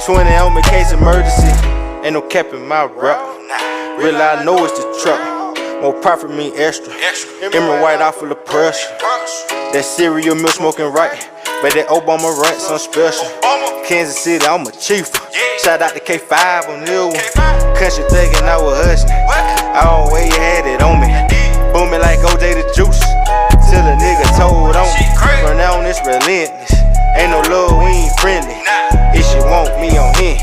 20 on me, case emergency. Ain't no cap in my rap. Real I know it's the truck. More profit mean extra. Emerald white out full of pressure. That cereal milk smoking right. But that Obama rent some special. Kansas City, I'm a chief. Shout out to K5 on new one. Country thuggin', I was hustling. I always had it on me. Booming like OJ the Juice. Till a nigga told on me. From now on, it's relentless. Ain't no love, we ain't friendly. If she want me on him.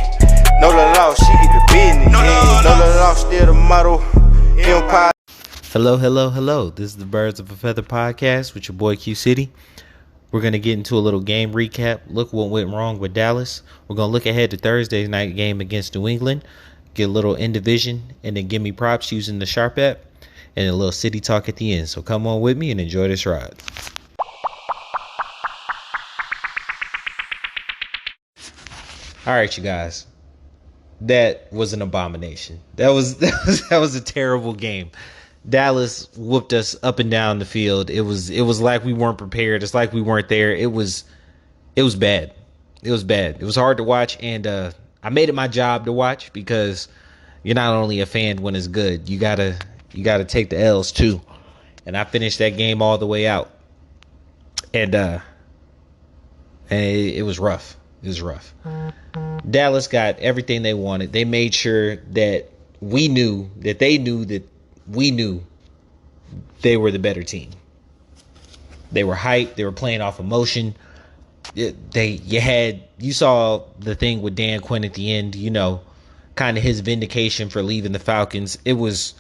No the law, she get the business. No the law, still the motto. Empire. Hello. This is the Birds of a Feather podcast with your boy Q City. We're going to get into a little game recap. Look what went wrong with Dallas. We're going to look ahead to Thursday's night game against New England. Get a little in division and then give me props using the Sharp app. And a little city talk at the end. So come on with me and enjoy this ride. All right, you guys. That was an abomination. That was a terrible game. Dallas whooped us up and down the field. It was like we weren't prepared. It's like we weren't there. It was bad. It was bad. It was hard to watch, and I made it my job to watch because you're not only a fan when it's good. You gotta take the L's too. And I finished that game all the way out, and it was rough. It was rough. Dallas got everything they wanted. They made sure that we knew that they knew that we knew they were the better team. They were hyped. They were playing off emotion. You saw the thing with Dan Quinn at the end, kind of his vindication for leaving the Falcons. It was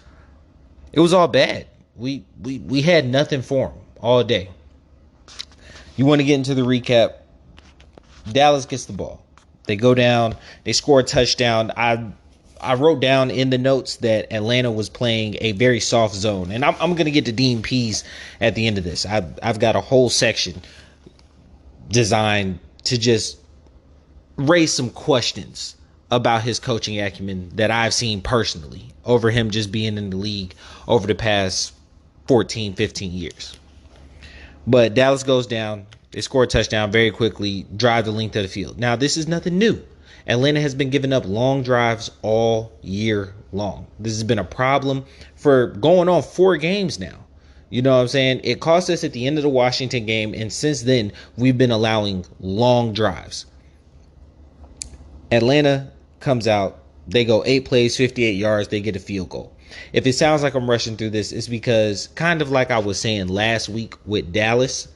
all bad. We had nothing for him all day. You want to get into the recap? Dallas gets the ball. They go down. They score a touchdown. I wrote down in the notes that Atlanta was playing a very soft zone. And I'm going to get to Dean Pease at the end of this. I've got a whole section designed to just raise some questions about his coaching acumen that I've seen personally over him just being in the league over the past 14, 15 years. But Dallas goes down. They score a touchdown very quickly, drive the length of the field. Now, this is nothing new. Atlanta has been giving up long drives all year long. This has been a problem for going on 4 games now. You know what I'm saying? It cost us at the end of the Washington game, and since then, we've been allowing long drives. Atlanta comes out. They go 8 plays, 58 yards. They get a field goal. If it sounds like I'm rushing through this, it's because, kind of like I was saying last week with Dallas,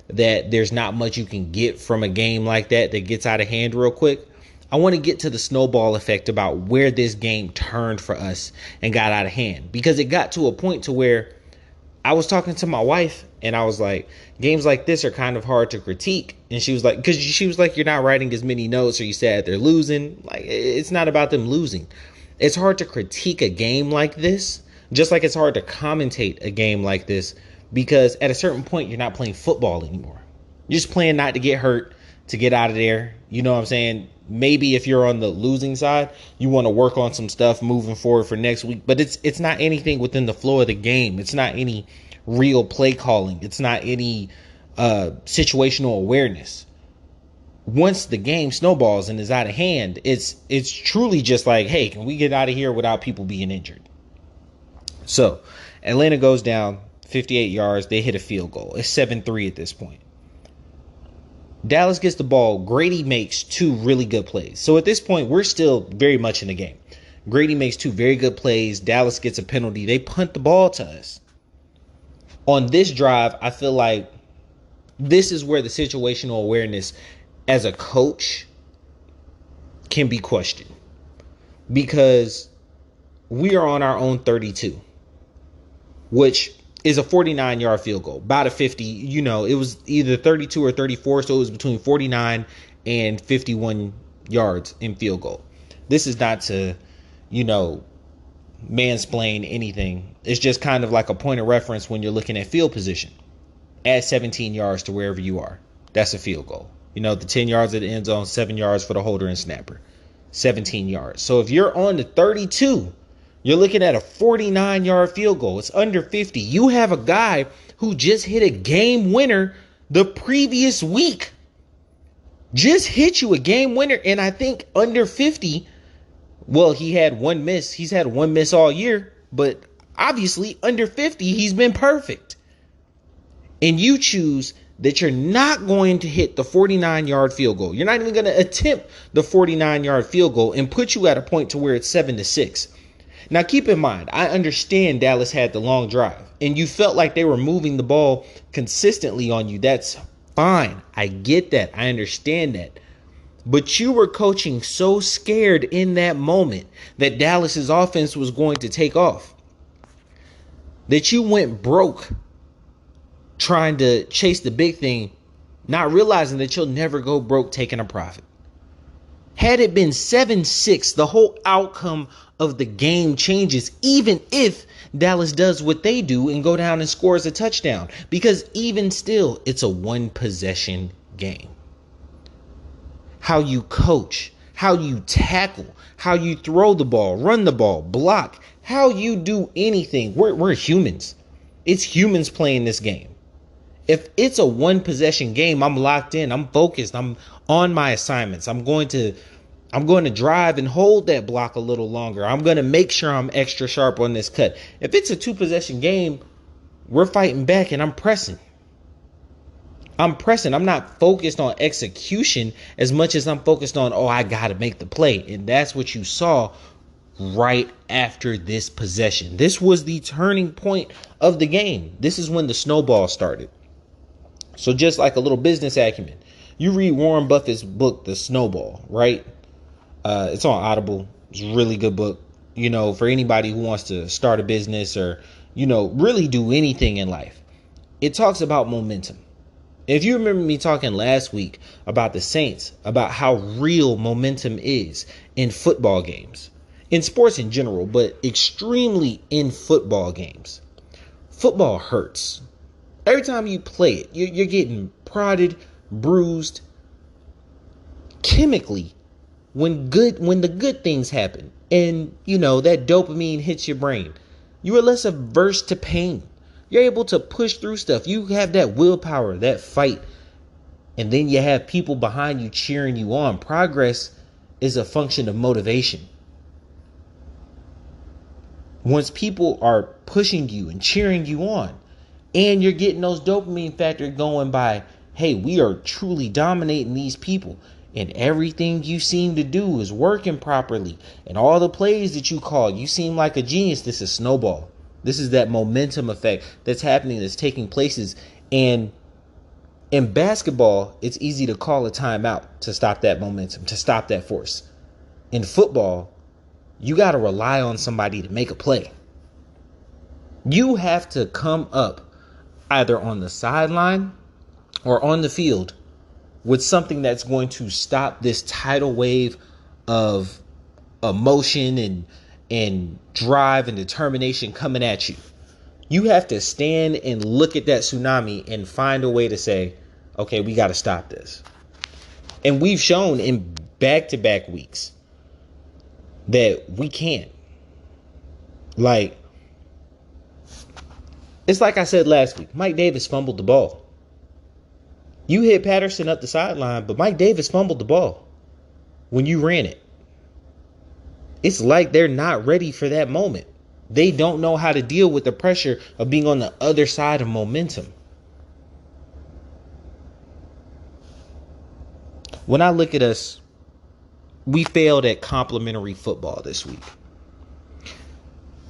that there's not much you can get from a game like that gets out of hand real quick. I want to get to the snowball effect about where this game turned for us and got out of hand, because it got to a point to where I was talking to my wife and I was like, games like this are kind of hard to critique. And she was like, because she was like, you're not writing as many notes, or you said they're losing. Like, it's not about them losing. It's hard to critique a game like this, just like it's hard to commentate a game like this, because at a certain point, you're not playing football anymore. You're just playing not to get hurt, to get out of there. You know what I'm saying? Maybe if you're on the losing side, you want to work on some stuff moving forward for next week. But it's not anything within the flow of the game. It's not any real play calling. It's not any situational awareness. Once the game snowballs and is out of hand, it's truly just like, hey, can we get out of here without people being injured? So Atlanta goes down 58 yards. They hit a field goal. It's 7-3 at this point. Dallas gets the ball. Grady makes 2 really good plays. So at this point, we're still very much in the game. Grady makes 2 very good plays. Dallas gets a penalty. They punt the ball to us. On this drive, I feel like this is where the situational awareness as a coach can be questioned, because we are on our own 32, which is a 49-yard field goal, about a 50. It was either 32 or 34, so it was between 49 and 51 yards in field goal. This is not to, mansplain anything. It's just kind of like a point of reference when you're looking at field position. Add 17 yards to wherever you are. That's a field goal. The 10 yards at the end zone, 7 yards for the holder and snapper. 17 yards. So if you're on the 32, you're looking at a 49-yard field goal. It's under 50. You have a guy who just hit a game winner the previous week. just hit you a game winner. And I think under 50, well, he had one miss. He's had one miss all year, but obviously under 50, he's been perfect. And you choose that you're not going to hit the 49-yard field goal. You're not even going to attempt the 49-yard field goal and put you at a point to where it's 7-6. Now, keep in mind, I understand Dallas had the long drive and you felt like they were moving the ball consistently on you. That's fine. I get that. I understand that. But you were coaching so scared in that moment that Dallas's offense was going to take off that you went broke trying to chase the big thing, not realizing that you'll never go broke taking a profit. Had it been 7-6, the whole outcome of the game changes, even if Dallas does what they do and go down and scores a touchdown. Because even still, it's a one possession game. How you coach, how you tackle, how you throw the ball, run the ball, block, how you do anything. We're humans. It's humans playing this game. If it's a one possession game, I'm locked in. I'm focused. I'm on my assignments. I'm going to drive and hold that block a little longer. I'm going to make sure I'm extra sharp on this cut. If it's a two possession game, we're fighting back and I'm pressing. I'm not focused on execution as much as I'm focused on, I got to make the play. And that's what you saw right after this possession. This was the turning point of the game. This is when the snowball started. So just like a little business acumen, you read Warren Buffett's book, The Snowball, right? It's on Audible. It's a really good book, for anybody who wants to start a business or, really do anything in life. It talks about momentum. If you remember me talking last week about the Saints, about how real momentum is in football games, in sports in general, but extremely in football games. Football hurts. Every time you play it, you're getting prodded, bruised. Chemically, when the good things happen and, that dopamine hits your brain, you are less averse to pain. You're able to push through stuff. You have that willpower, that fight. And then you have people behind you cheering you on. Progress is a function of motivation. Once people are pushing you and cheering you on, and you're getting those dopamine factor going by, hey, we are truly dominating these people. And everything you seem to do is working properly. And all the plays that you call, you seem like a genius. This is snowball. This is that momentum effect that's happening, that's taking places. And in basketball, it's easy to call a timeout to stop that momentum, to stop that force. In football, you got to rely on somebody to make a play. You have to come up either on the sideline or on the field with something that's going to stop this tidal wave of emotion and drive and determination coming at you. You have to stand and look at that tsunami and find a way to say, okay, we got to stop this. And we've shown in back-to-back weeks that we can't. It's like I said last week, Mike Davis fumbled the ball. You hit Patterson up the sideline, but Mike Davis fumbled the ball when you ran it. It's like they're not ready for that moment. They don't know how to deal with the pressure of being on the other side of momentum. When I look at us, we failed at complementary football this week.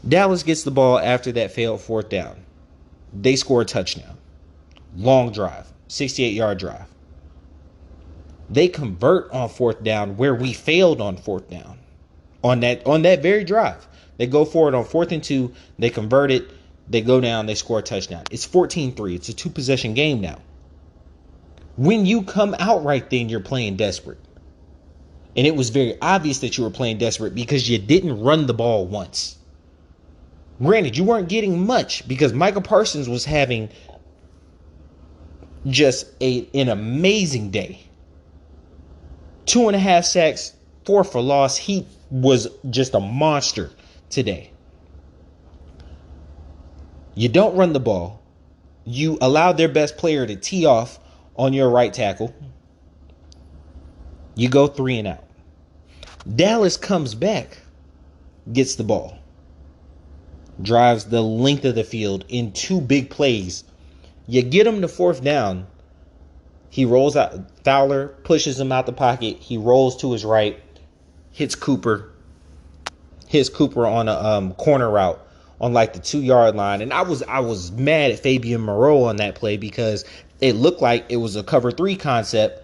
Dallas gets the ball after that failed fourth down. They score a touchdown. Long drive, 68-yard drive. They convert on fourth down where we failed on fourth down. On that very drive. They go for it on 4th and 2. They convert it. They go down. They score a touchdown. It's 14-3. It's a two-possession game now. When you come out right then, you're playing desperate. And it was very obvious that you were playing desperate because you didn't run the ball once. Granted, you weren't getting much because Michael Parsons was having just an amazing day. 2.5 sacks, 4 for loss. He was just a monster today. You don't run the ball. You allow their best player to tee off on your right tackle. You go 3 and out. Dallas comes back, gets the ball, drives the length of the field in 2 big plays. You get him to 4th down. He rolls out. Fowler pushes him out the pocket. He rolls to his right, hits Cooper on a corner route on like the 2-yard line. And I was mad at Fabian Moreau on that play because it looked like it was a cover 3 concept.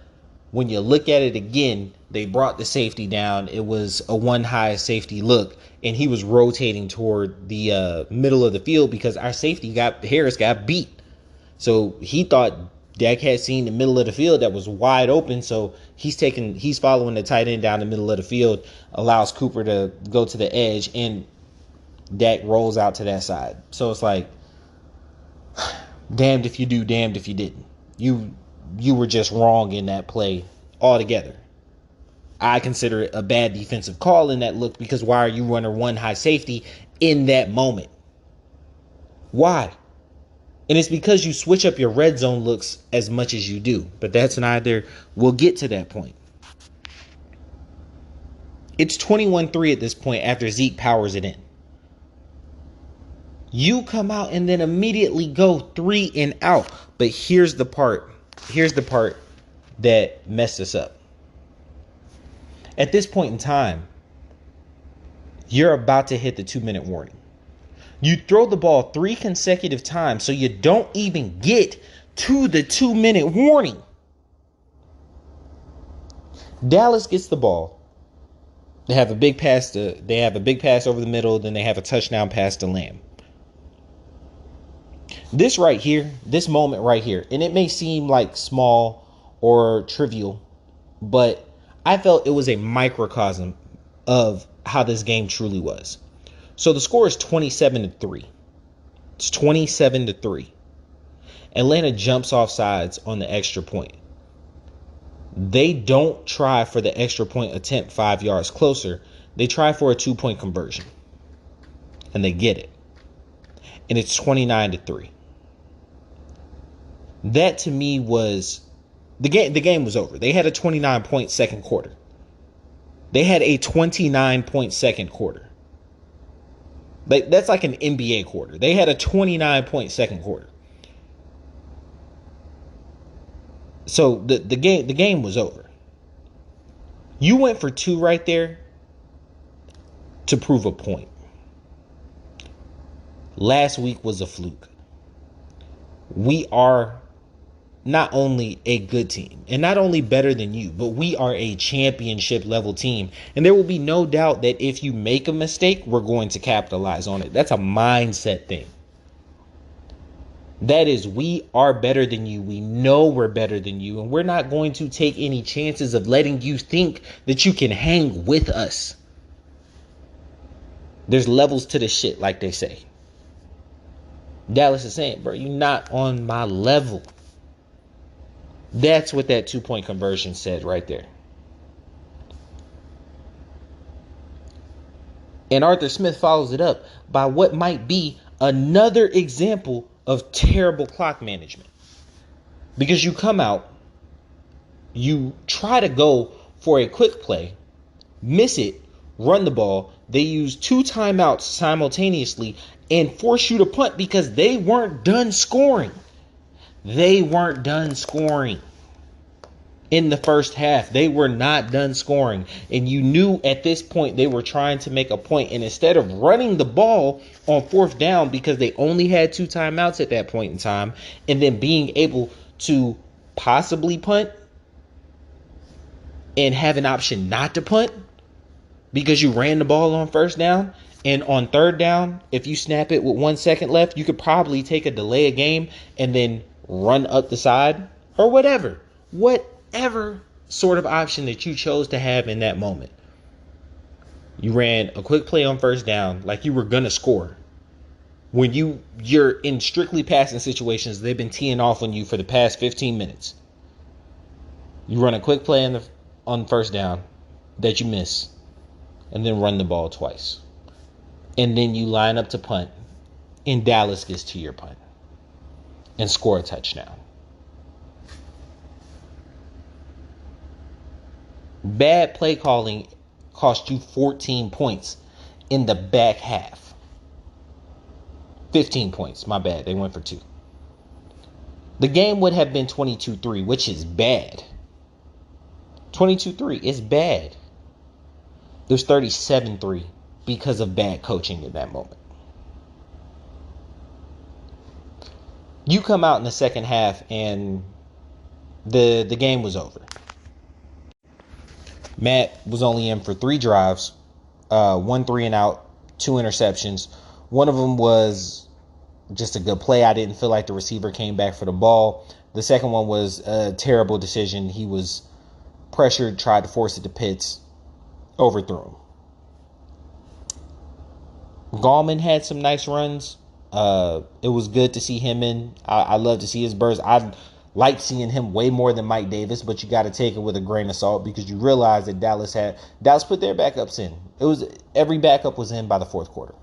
When you look at it again, they brought the safety down. It was a 1 high safety look, and he was rotating toward the middle of the field because our safety Harris got beat. So he thought Dak had seen the middle of the field that was wide open. So he's following the tight end down the middle of the field, allows Cooper to go to the edge, and Dak rolls out to that side. So it's like, damned if you do, damned if you didn't. You were just wrong in that play altogether. I consider it a bad defensive call in that look because why are you running 1 high safety in that moment? Why? And it's because you switch up your red zone looks as much as you do. But that's neither. We'll get to that point. It's 21-3 at this point after Zeke powers it in. You come out and then immediately go 3 and out. But here's the part that messed us up. At this point in time, you're about to hit the 2-minute warning. You throw the ball 3 consecutive times, so you don't even get to the 2-minute warning. Dallas gets the ball. They have a big pass over the middle, then they have a touchdown pass to Lamb. This moment right here, and it may seem like small or trivial, but I felt it was a microcosm of how this game truly was. So the score is 27-3. It's 27-3. Atlanta jumps off sides on the extra point. They don't try for the extra point attempt 5 yards closer. They try for a 2-point conversion. And they get it. And it's 29-3. That to me was the game was over. They had a 29-point second quarter. They had a 29-point second quarter. That's like an NBA quarter. They had a 29-point second quarter. So the game was over. You went for 2 right there to prove a point. Last week was a fluke. We are not only a good team and not only better than you, but we are a championship level team. And there will be no doubt that if you make a mistake, we're going to capitalize on it. That's a mindset thing. That is, we are better than you. We know we're better than you. And we're not going to take any chances of letting you think that you can hang with us. There's levels to this shit, like they say. Dallas is saying, bro, you're not on my level. That's what that 2-point conversion said right there. And Arthur Smith follows it up by what might be another example of terrible clock management. Because you come out, you try to go for a quick play, miss it, run the ball. They use 2 timeouts simultaneously and force you to punt because they weren't done scoring. They weren't done scoring. In the first half, they were not done scoring. And you knew at this point they were trying to make a point. And instead of running the ball on 4th down because they only had 2 timeouts at that point in time, and then being able to possibly punt and have an option not to punt because you ran the ball on 1st down, and on 3rd down, if you snap it with 1 second left, you could probably take a delay of game and then run up the side or whatever sort of option that you chose to have in that moment. You ran a quick play on 1st down like you were going to score. When you're in strictly passing situations, they've been teeing off on you for the past 15 minutes. You run a quick play on 1st down that you miss and then run the ball twice. And then you line up to punt, and Dallas gets to your punt and score a touchdown. Bad play calling cost you 14 points in the back half. 15 points, my bad. They went for 2. The game would have been 22-3, which is bad. 22-3 is bad. There's 37-3 because of bad coaching in that moment. You come out in the second half and the game was over. Matt was only in for 3 drives, 1 3 and out, 2 interceptions. One of them was just a good play. I didn't feel like the receiver came back for the ball. The second one was a terrible decision. He was pressured, tried to force it to Pitts, overthrew him. Gallman had some nice runs. It was good to see him in. I love to see his burst. I like seeing him way more than Mike Davis, but you got to take it with a grain of salt because you realize that Dallas put their backups in. Every backup was in by the fourth quarter.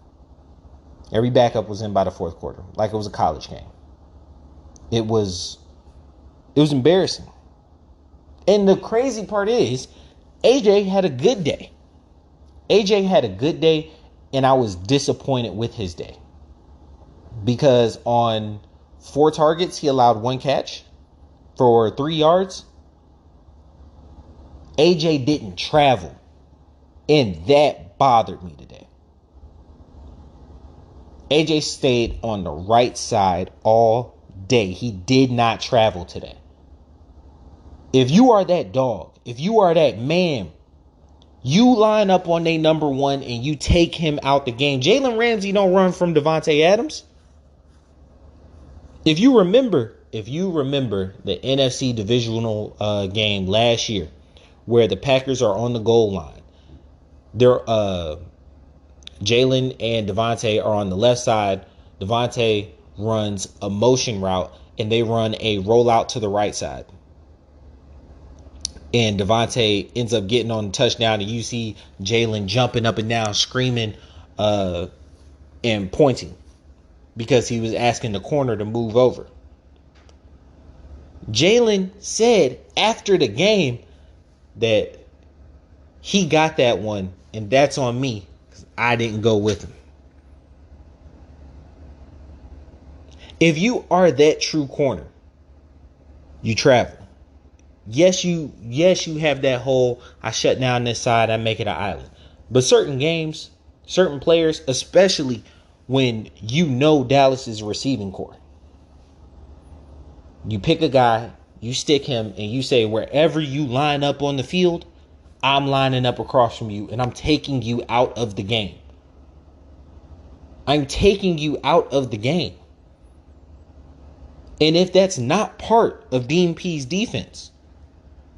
Every backup was in by the fourth quarter, like it was a college game. It was embarrassing. And the crazy part is, AJ had a good day. AJ had a good day, and I was disappointed with his day. Because on 4 targets, he allowed 1 catch for 3 yards. AJ didn't travel, and that bothered me today. AJ stayed on the right side all day. He did not travel today. If you are that dog, if you are that man, you line up on their number 1 and you take him out the game. Jalen Ramsey don't run from Devontae Adams. If you remember the NFC divisional game last year, where the Packers are on the goal line, Jalen and Devontae are on the left side. Devontae runs a motion route, and they run a rollout to the right side. And Devontae ends up getting on the touchdown, and you see Jalen jumping up and down, screaming and pointing because he was asking the corner to move over. Jalen said after the game that he got that one, and that's on me because I didn't go with him. If you are that true corner, you travel. Yes, you have that whole, I shut down this side, I make it an island. But certain games, certain players, especially when you know Dallas's receiving core, you pick a guy, you stick him, and you say, wherever you line up on the field, I'm lining up across from you, and I'm taking you out of the game. I'm taking you out of the game. And if that's not part of Dean P's defense,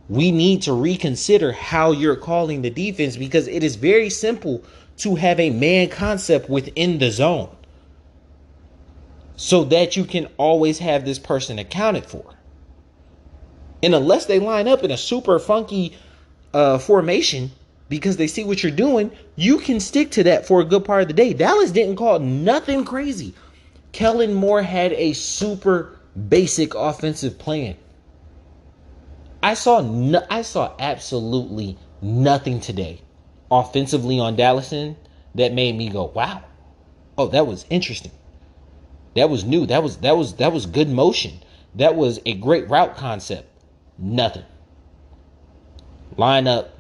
we need to reconsider how you're calling the defense, because it is very simple to have a man concept within the zone so that you can always have this person accounted for. And unless they line up in a super funky formation because they see what you're doing, you can stick to that for a good part of the day. Dallas didn't call nothing crazy. Kellen Moore had a super basic offensive plan. I saw absolutely nothing today offensively on Dallas that made me go, wow. Oh, that was interesting. That was new. That was good motion. That was a great route concept. Nothing. Line up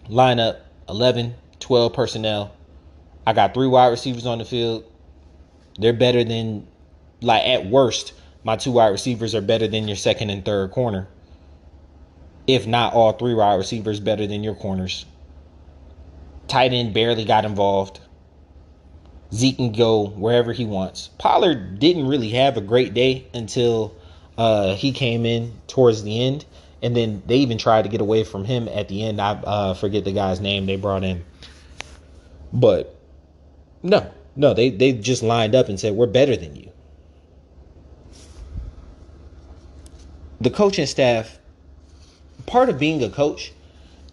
11, 12 personnel. I got 3 wide receivers on the field. They're better than, like, at worst, my 2 wide receivers are better than your second and third corner. If not all 3 wide receivers better than your corners. Tight end barely got involved. Zeke can go wherever he wants. Pollard didn't really have a great day until he came in towards the end. And then they even tried to get away from him at the end. I forget the guy's name they brought in. But no, they just lined up and said, we're better than you. The coaching staff, part of being a coach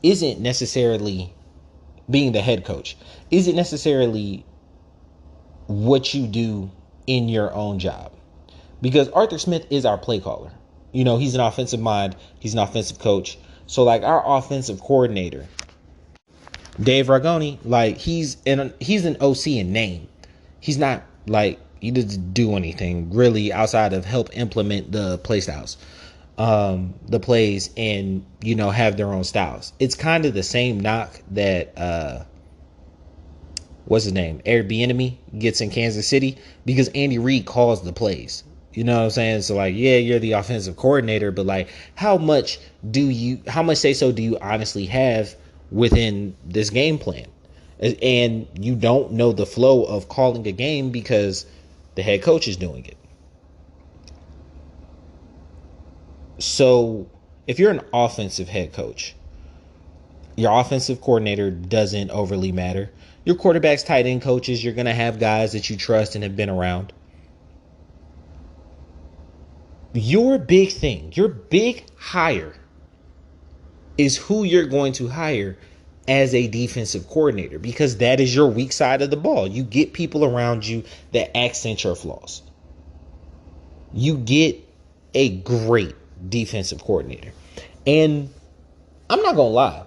isn't necessarily being the head coach. Isn't necessarily what you do in your own job. Because Arthur Smith is our play caller. You know, he's an offensive mind. He's an offensive coach. So like our offensive coordinator, Dave Ragoni, like he's an OC in name. He's not like he doesn't do anything really outside of help implement the play styles, the plays, and have their own styles. It's kind of the same knock that what's his name, Airbnb gets in Kansas City, because Andy Reid calls the plays. You know what I'm saying? So like, yeah, you're the offensive coordinator, but like, how much say so do you honestly have within this game plan? And you don't know the flow of calling a game because the head coach is doing it. So if you're an offensive head coach, your offensive coordinator doesn't overly matter. Your quarterbacks, tight end coaches, you're going to have guys that you trust and have been around. Your big thing, your big hire is who you're going to hire as a defensive coordinator, because that is your weak side of the ball. You get people around you that accent your flaws. You get a great defensive coordinator. And I'm not going to lie,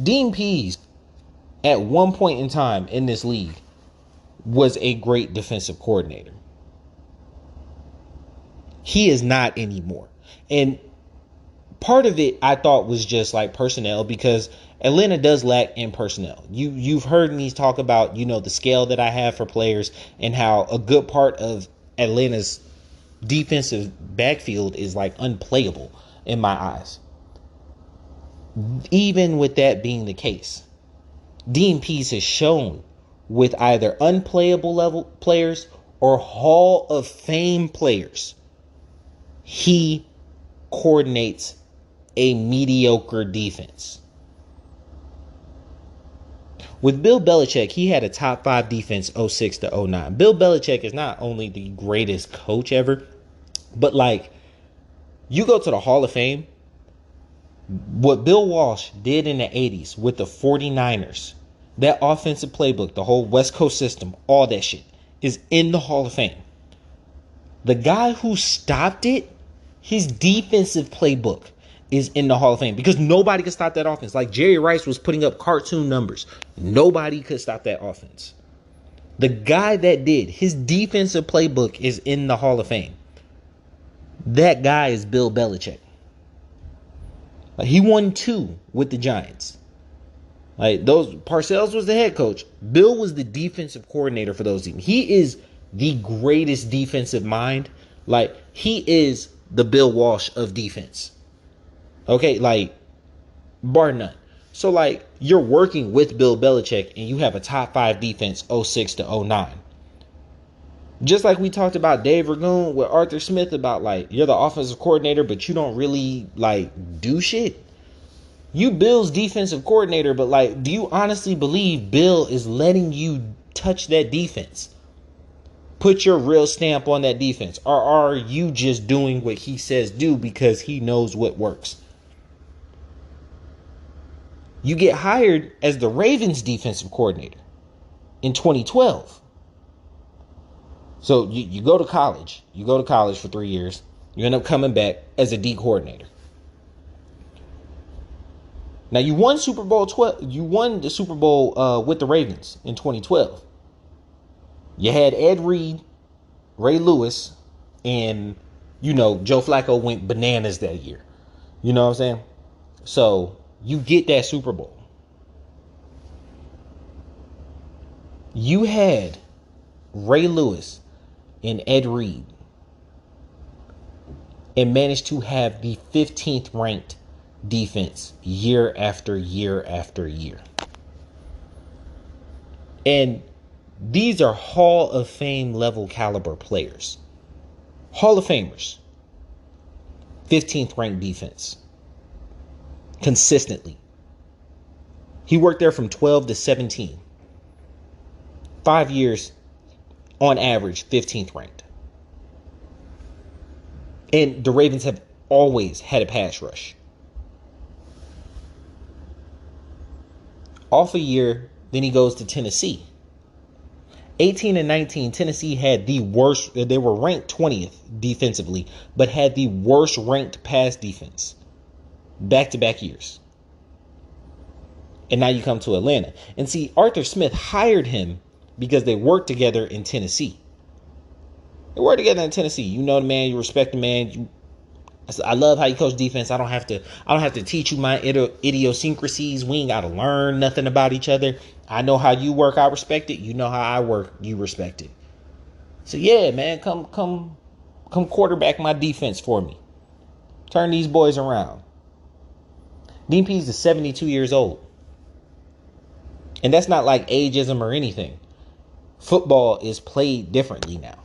Dean Pease at one point in time in this league was a great defensive coordinator. He is not anymore. And part of it I thought was just like personnel, because Atlanta does lack in personnel. You've heard me talk about, the scale that I have for players and how a good part of Atlanta's defensive backfield is like unplayable in my eyes. Even with that being the case, Dean Pease has shown with either unplayable level players or Hall of Fame players, he coordinates a mediocre defense. With Bill Belichick, he had a top 5 defense 06 to 09. Bill Belichick is not only the greatest coach ever, but like, you go to the Hall of Fame, what Bill Walsh did in the 80s with the 49ers, that offensive playbook, the whole West Coast system, all that shit is in the Hall of Fame. The guy who stopped it, his defensive playbook is in the Hall of Fame, because nobody could stop that offense. Like Jerry Rice was putting up cartoon numbers. Nobody could stop that offense. The guy that did, his defensive playbook is in the Hall of Fame. That guy is Bill Belichick. Like, he won 2 with the Giants. Like, those, Parcells was the head coach. Bill was the defensive coordinator for those teams. He is the greatest defensive mind. Like, he is the Bill Walsh of defense. Okay, like, bar none. So, like, you're working with Bill Belichick and you have a top 5 defense 06 to 09. Just like we talked about Dave Ragoon with Arthur Smith about, like, you're the offensive coordinator, but you don't really, like, do shit. You Bill's defensive coordinator, but, like, do you honestly believe Bill is letting you touch that defense? Put your real stamp on that defense? Or are you just doing what he says do because he knows what works? You get hired as the Ravens defensive coordinator in 2012. So you go to college. You go to college for 3 years. You end up coming back as a D coordinator. Now you won Super Bowl 12. You won the Super Bowl with the Ravens in 2012. You had Ed Reed, Ray Lewis, and Joe Flacco went bananas that year. You know what I'm saying? So you get that Super Bowl. You had Ray Lewis and Ed Reed and managed to have the 15th ranked defense year after year after year. And these are Hall of Fame level caliber players. Hall of Famers. 15th ranked defense. Consistently. He worked there from 12 to 17. 5 years on average, 15th ranked. And the Ravens have always had a pass rush. Off a year, then he goes to Tennessee. 18 and 19, Tennessee had the worst. They were ranked 20th defensively, but had the worst ranked pass defense. back-to-back years. And now you come to Atlanta. And see, Arthur Smith hired him because they worked together in Tennessee. They worked together in Tennessee. You know the man, you respect the man. I love how you coach defense. I don't have to teach you my idiosyncrasies. We ain't got to learn nothing about each other. I know how you work, I respect it. You know how I work, you respect it. So yeah, man, come quarterback my defense for me. Turn these boys around. Dean Pease is 72 years old. And that's not like ageism or anything. Football is played differently now.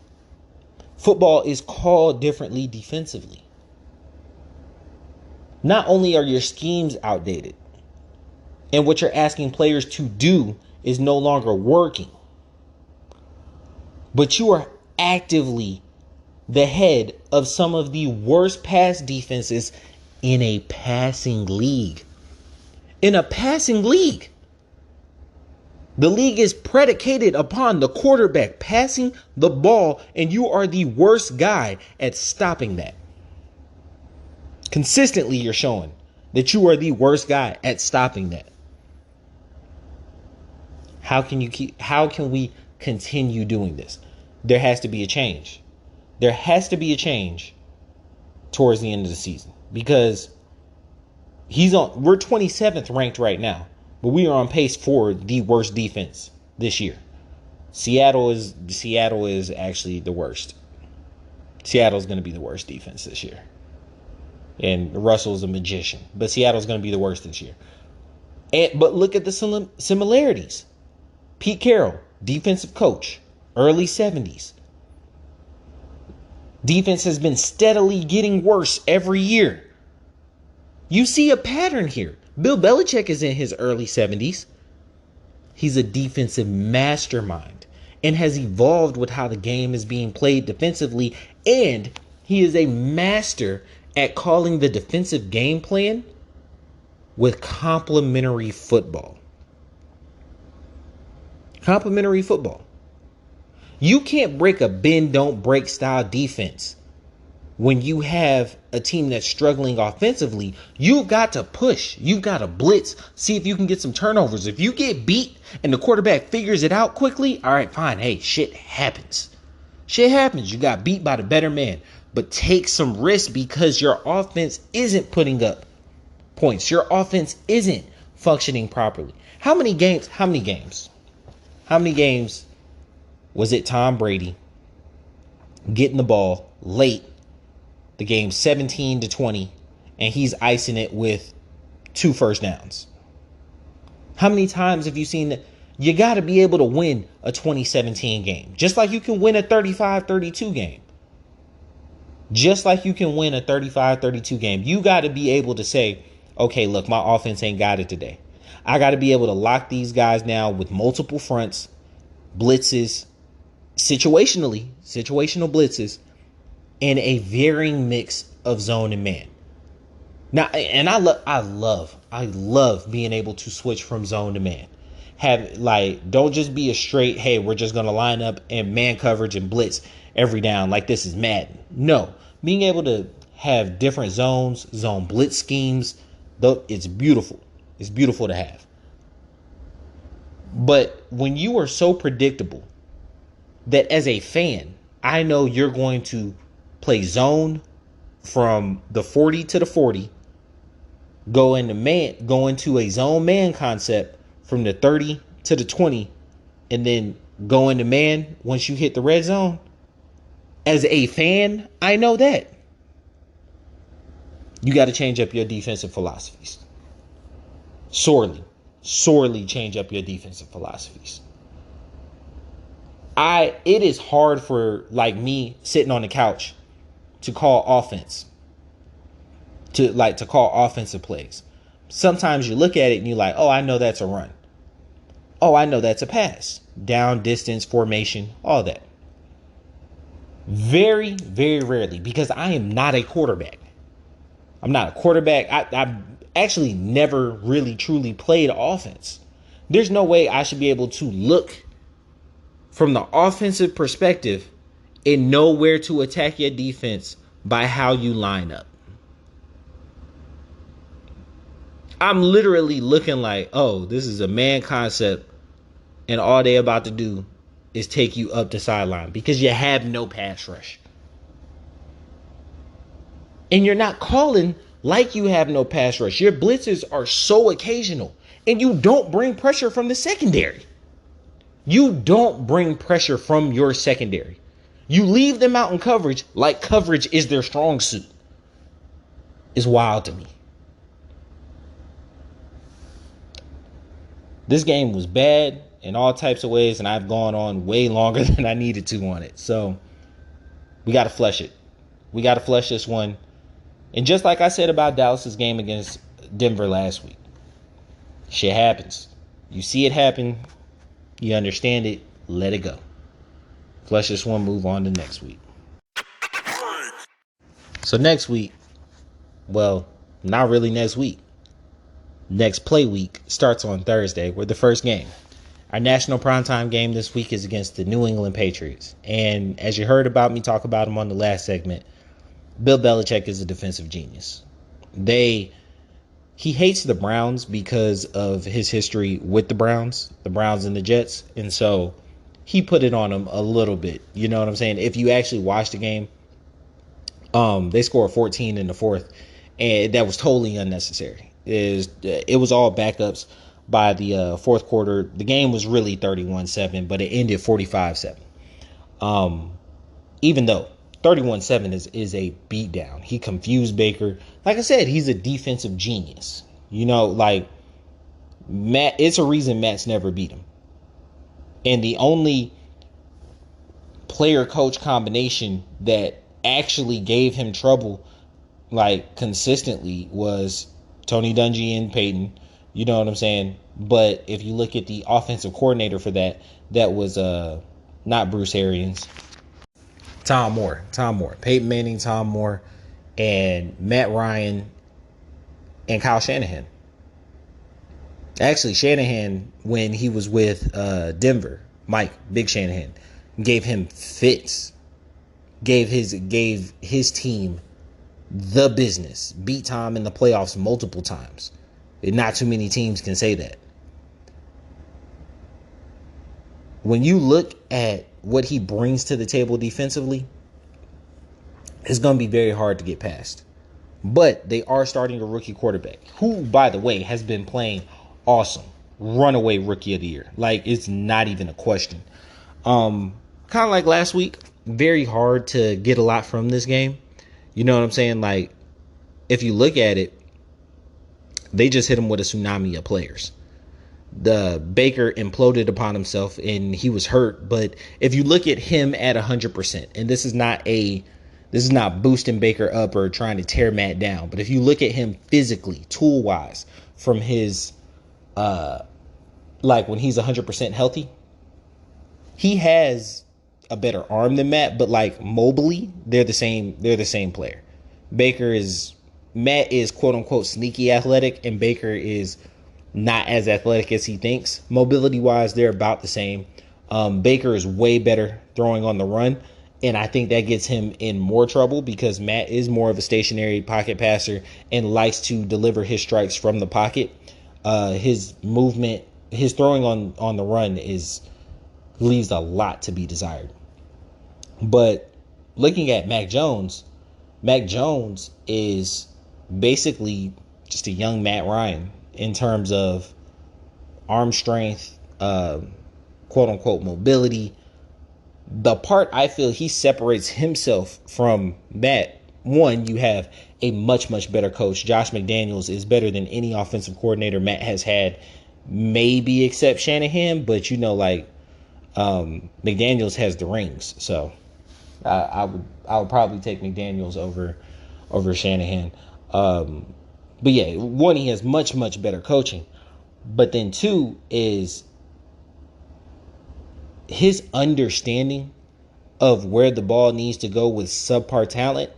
Football is called differently defensively. Not only are your schemes outdated, and what you're asking players to do is no longer working, but you are actively the head of some of the worst pass defenses in a passing league. In a passing league. The league is predicated upon the quarterback passing the ball, and you are the worst guy at stopping that. Consistently, you're showing that you are the worst guy at stopping that. How can we continue doing this? There has to be a change. There has to be a change towards the end of the season, because we're 27th ranked right now, but we are on pace for the worst defense this year. Seattle is actually the worst. Seattle's going to be the worst defense this year. And Russell's a magician, but Seattle's going to be the worst this year. But look at the similarities. Pete Carroll, defensive coach, early 70s. Defense has been steadily getting worse every year. You see a pattern here. Bill Belichick is in his early 70s. He's a defensive mastermind and has evolved with how the game is being played defensively. And he is a master at calling the defensive game plan with complementary football. Complementary football. You can't break a bend, don't break style defense when you have a team that's struggling offensively. You've got to push. You've got to blitz. See if you can get some turnovers. If you get beat and the quarterback figures it out quickly, all right, fine. Hey, shit happens. Shit happens. You got beat by the better man. But take some risk, because your offense isn't putting up points. Your offense isn't functioning properly. How many games was it Tom Brady getting the ball late, the game 17-20, and he's icing it with 2 first downs? How many times have you seen that? You got to be able to win a 2017 game, just like you can win a 35-32 game. Just like you can win a 35-32 game. You got to be able to say, okay, look, my offense ain't got it today. I got to be able to lock these guys down with multiple fronts, blitzes, situational blitzes, and a varying mix of zone and man. Now, and I love being able to switch from zone to man. Don't just be a straight, hey, we're just going to line up and man coverage and blitz every down like this is Madden. No, being able to have different zones, zone blitz schemes, it's beautiful. It's beautiful to have. But when you are so predictable that as a fan, I know you're going to play zone from the 40 to the 40, go into a zone man concept from the 30 to the 20, and then go into man once you hit the red zone. As a fan, I know that. You got to change up your defensive philosophies. Sorely change up your defensive philosophies. It is hard for me sitting on the couch to call offense. To call offensive plays. Sometimes you look at it and you're like, oh, I know that's a run. Oh, I know that's a pass. Down, distance, formation, all that. Very, very rarely, because I am not a quarterback. I'm not a quarterback. I actually never really truly played offense. There's no way I should be able to look from the offensive perspective and know where to attack your defense by how you line up. I'm literally looking like, oh, this is a man concept, and all they about to do is take you up the sideline because you have no pass rush. And you're not calling like you have no pass rush. Your blitzes are so occasional, and you don't bring pressure from the secondary. You don't bring pressure from your secondary. You leave them out in coverage like coverage is their strong suit. It's wild to me. This game was bad in all types of ways, and I've gone on way longer than I needed to on it. So we got to flush it. We got to flush this one. And just like I said about Dallas's game against Denver last week, shit happens. You see it happen. You understand it. Let it go. Flush this one. Move on to next week. So next week, well, not really next week. Next play week starts on Thursday with the first game. Our national primetime game this week is against the New England Patriots. And as you heard about me talk about him on the last segment, Bill Belichick is a defensive genius. He hates the Browns because of his history with the Browns and the Jets. And so he put it on them a little bit. You know what I'm saying? If you actually watch the game, they scored 14 in the fourth, and that was totally unnecessary. It was all backups by the fourth quarter. The game was really 31-7, but it ended 45-7. Even though 31-7 is a beatdown. He confused Baker. Like I said, he's a defensive genius. You know, like Matt, it's a reason Matt's never beat him. And the only player coach combination that actually gave him trouble like consistently was Tony Dungy and Peyton. You know what I'm saying? But if you look at the offensive coordinator for that was not Bruce Arians. Tom Moore. Peyton Manning, Tom Moore, and Matt Ryan and Kyle Shanahan. Actually, Shanahan, when he was with Denver, Mike, Big Shanahan, gave him fits. Gave his team the business. Beat Tom in the playoffs multiple times. And not too many teams can say that. When you look at what he brings to the table defensively, it's going to be very hard to get past. But they are starting a rookie quarterback, who, by the way, has been playing awesome. Runaway rookie of the year. Like, it's not even a question. Kind of like last week, very hard to get a lot from this game. You know what I'm saying? Like, if you look at it, they just hit him with a tsunami of players. The Baker imploded upon himself and he was hurt. But if you look at him at 100%, and this is not boosting Baker up or trying to tear Matt down, but if you look at him physically, tool wise, from his like when he's 100% healthy, he has a better arm than Matt, but like mobily, they're the same player. Matt is quote unquote sneaky athletic, and Baker is not as athletic as he thinks. Mobility wise, they're about the same. Baker is way better throwing on the run, and I think that gets him in more trouble because Matt is more of a stationary pocket passer and likes to deliver his strikes from the pocket. His movement, his throwing on the run leaves a lot to be desired. But looking at Mac Jones is basically just a young Matt Ryan in terms of arm strength, quote unquote mobility. The part I feel he separates himself from Matt, one, you have a much, much better coach. Josh McDaniels is better than any offensive coordinator Matt has had, maybe except Shanahan, but you know, like McDaniels has the rings, so I would probably take McDaniels over Shanahan. But yeah, one, he has much, much better coaching. But then two is his understanding of where the ball needs to go with subpar talent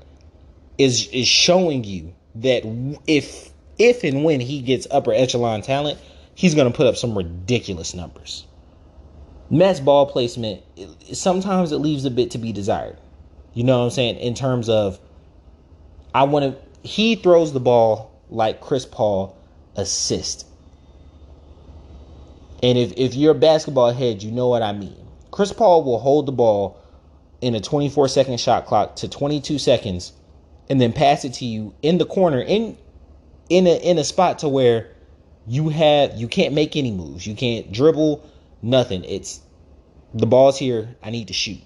is showing you that if and when he gets upper echelon talent, he's going to put up some ridiculous numbers. Matt's ball placement, sometimes it leaves a bit to be desired. You know what I'm saying? In terms of, he throws the ball like Chris Paul assist. And if you're a basketball head, you know what I mean. Chris Paul will hold the ball in a 24-second shot clock to 22 seconds and then pass it to you in the corner in a spot to where you can't make any moves. You can't dribble, nothing. It's the ball's here. I need to shoot.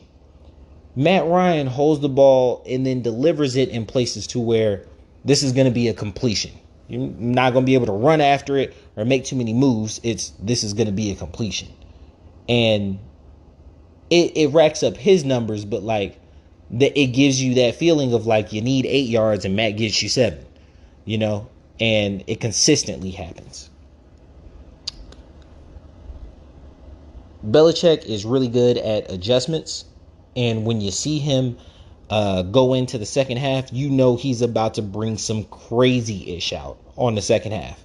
Matt Ryan holds the ball and then delivers it in places to where this is going to be a completion. You're not going to be able to run after it or make too many moves. This is going to be a completion. And it racks up his numbers, but like it gives you that feeling of like you need 8 yards and Matt gets you 7, you know, and it consistently happens. Belichick is really good at adjustments. And when you see him go into the second half, you know he's about to bring some crazy-ish out on the second half.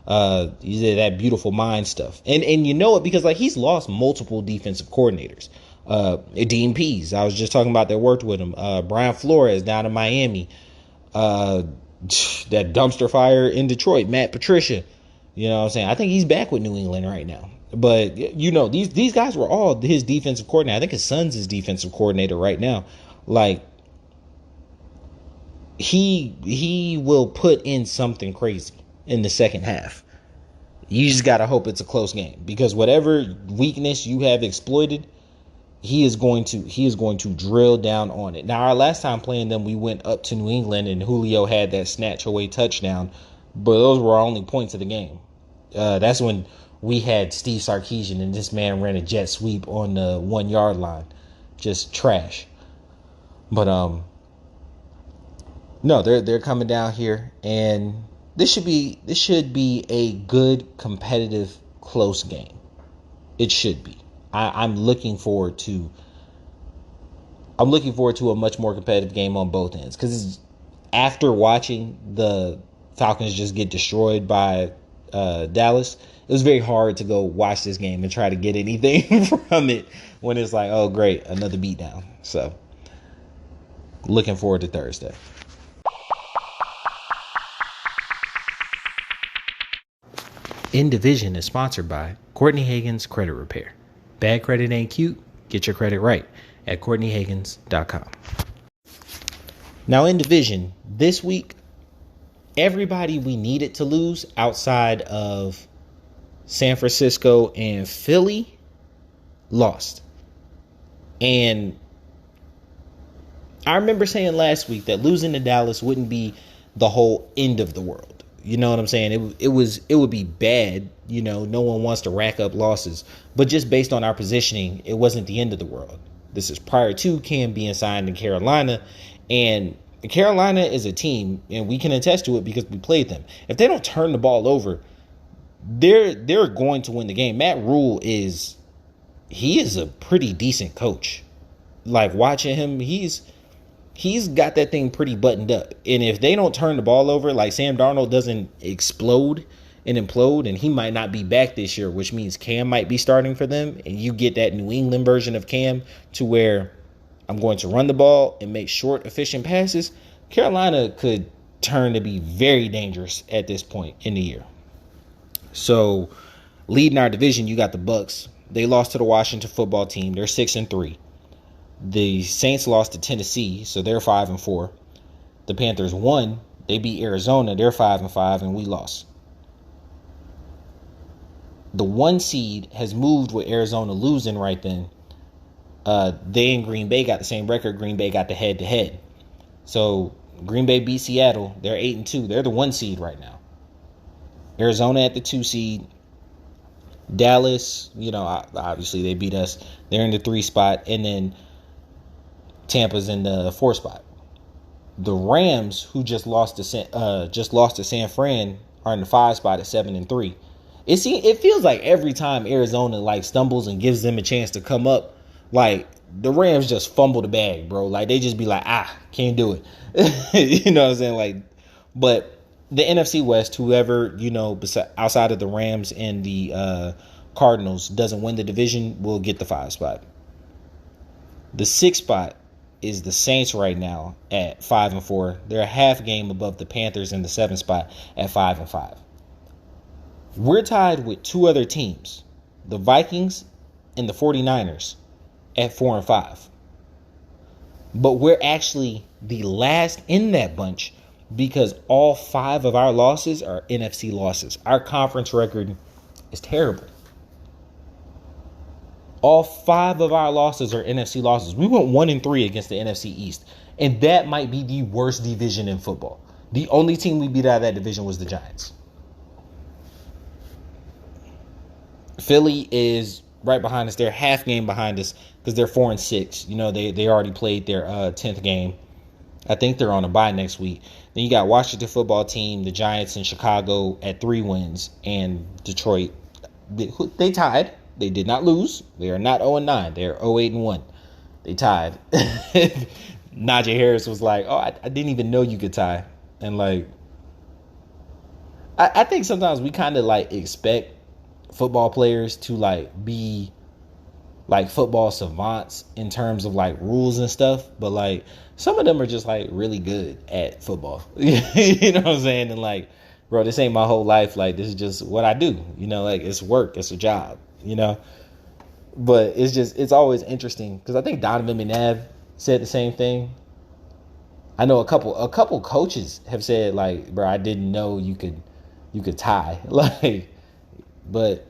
That beautiful mind stuff. And you know it because like he's lost multiple defensive coordinators. Dean Pease, I was just talking about that worked with him. Brian Flores down in Miami. That dumpster fire in Detroit, Matt Patricia. You know what I'm saying? I think he's back with New England right now. But, you know, these guys were all his defensive coordinator. I think his son's his defensive coordinator right now. Like, he will put in something crazy in the second half. You just got to hope it's a close game. Because whatever weakness you have exploited, he is going to drill down on it. Now, our last time playing them, we went up to New England and Julio had that snatch away touchdown. But those were our only points of the game. That's when we had Steve Sarkisian and this man ran a jet sweep on the 1 yard line. Just trash. But no, they're coming down here, and this should be a good, competitive, close game. It should be. I'm looking forward to a much more competitive game on both ends, because after watching the Falcons just get destroyed by Dallas, it was very hard to go watch this game and try to get anything from it when it's like, oh great, another beatdown. So looking forward to Thursday. In Division is sponsored by Courtney Hagen's Credit Repair. Bad credit ain't cute. Get your credit right at CourtneyHagans.com. Now in Division this week, everybody we needed to lose outside of San Francisco and Philly lost. And I remember saying last week that losing to Dallas wouldn't be the whole end of the world. You know what I'm saying? It would be bad. You know, no one wants to rack up losses. But just based on our positioning, it wasn't the end of the world. This is prior to Cam being signed in Carolina. And Carolina is a team, and we can attest to it because we played them. If they don't turn the ball over, they're going to win the game. Matt Rule is a pretty decent coach. Like watching him, he's got that thing pretty buttoned up. And if they don't turn the ball over, like Sam Darnold doesn't explode and implode, and he might not be back this year, which means Cam might be starting for them, and you get that New England version of Cam to where I'm going to run the ball and make short, efficient passes, Carolina could turn to be very dangerous at this point in the year. So, leading our division, you got the Bucks. They lost to the Washington football team. They're 6-3. The Saints lost to Tennessee, so they're 5-4. The Panthers won. They beat Arizona. They're 5-5, and we lost. The 1 seed has moved with Arizona losing right then. They and Green Bay got the same record. Green Bay got the head-to-head. So Green Bay beat Seattle. They're 8-2. They're the 1 seed right now. Arizona at the 2 seed. Dallas, you know, obviously they beat us. They're in the 3 spot. And then Tampa's in the 4 spot. The Rams, who just lost to San Fran, are in the 5 spot at 7-3. It feels like every time Arizona like stumbles and gives them a chance to come up, like the Rams just fumble the bag, bro. Like they just be like, can't do it. You know what I'm saying? Like, but the NFC West, whoever, you know, outside of the Rams and the Cardinals doesn't win the division will get the 5 spot. The 6 spot is the Saints right now at 5-4. They're a half game above the Panthers in the 7 spot at 5-5. We're tied with two other teams, the Vikings and the 49ers, at 4-5. But we're actually the last in that bunch because all 5 of our losses are NFC losses. Our conference record is terrible. All 5 of our losses are NFC losses. We went 1-3 against the NFC East. And that might be the worst division in football. The only team we beat out of that division was the Giants. Philly is right behind us. They're half game behind us because they're 4-6. You know, they already played their 10th game. I think they're on a bye next week. Then you got Washington football team, the Giants, and Chicago at 3 wins, and Detroit. They tied. They did not lose. They are not 0-9. They are 0-8-1. They tied. Najee Harris was like, "Oh, I didn't even know you could tie." And like, I think sometimes we kind of like expect football players to like be like football savants in terms of like rules and stuff, but like some of them are just like really good at football. You know what I'm saying? And like, bro, this ain't my whole life. Like, this is just what I do. You know, like it's work, it's a job. You know, but it's always interesting because I think Donovan McNabb said the same thing. I know a couple coaches have said like, bro, I didn't know you could tie. Like, but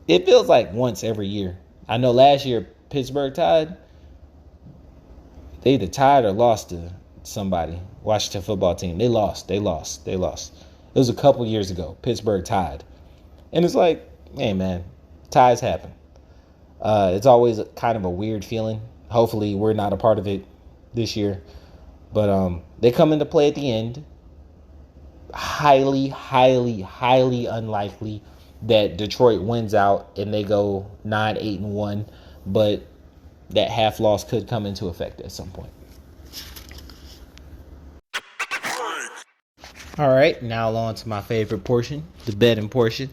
it feels like once every year. I know last year Pittsburgh tied. They either tied or lost to somebody. Washington football team. They lost. It was a couple years ago. Pittsburgh tied. And it's like, hey man, ties happen. It's always kind of a weird feeling. Hopefully we're not a part of it this year. But they come into play at the end. Highly, highly, highly unlikely that Detroit wins out and they go 9-8-1. But that half loss could come into effect at some point. All right, now on to my favorite portion, the betting portion.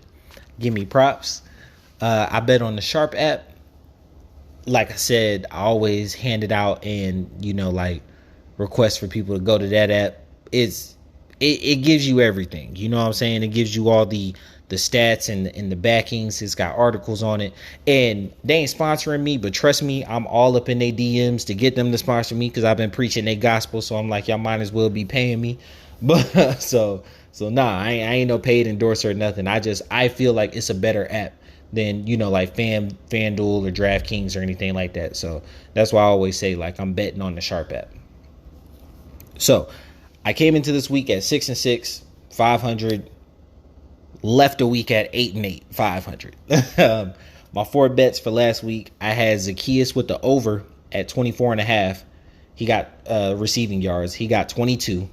Give me props. I bet on the Sharp app. Like I said, I always hand it out and, you know, like request for people to go to that app. It gives you everything. You know what I'm saying? It gives you all the stats and the backings. It's got articles on it. And they ain't sponsoring me, but trust me, I'm all up in their DMs to get them to sponsor me because I've been preaching their gospel. So I'm like, y'all might as well be paying me. But so nah, I ain't no paid endorser or nothing. I feel like it's a better app than, you know, like FanDuel or DraftKings or anything like that. So that's why I always say, like, I'm betting on the Sharp app. So I came into this week at 6-6, 500. Left a week at 8-8, 500. My 4 bets for last week, I had Zacchaeus with the over at 24.5. He got receiving yards. He got 22.